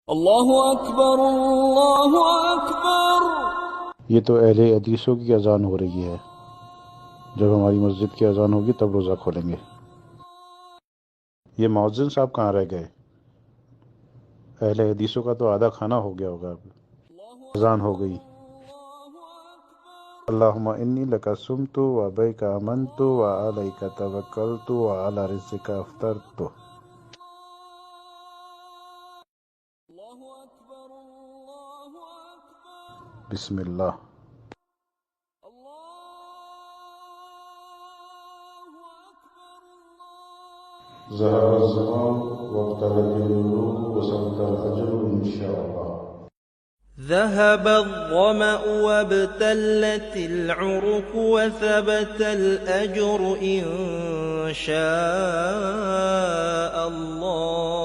अल्लाहु अकबर, अल्लाहु अकबर। ये तो अहले हदीसों की अजान हो रही है। जब हमारी मस्जिद की अजान होगी तब रोज़ा खोलेंगे। ये मुअज्जिन साहब कहाँ रह गए? अहले हदीसों का तो आधा खाना हो गया होगा अब। अजान हो गई। अल्लाहुम्मा इन्नी लका सुमतु व बैका अमनतु व अलैका तवक्कलतु व अला रिज़्क़िका अफ्तरतु। बिस्मिल्लाह। ज़हब अज़्ज़मान वब्तगतिल उरूज वसबतल अज्र इंशाअल्लाह। ذهب الظمأ وابتلت العروق وثبت الأجر إن شاء الله.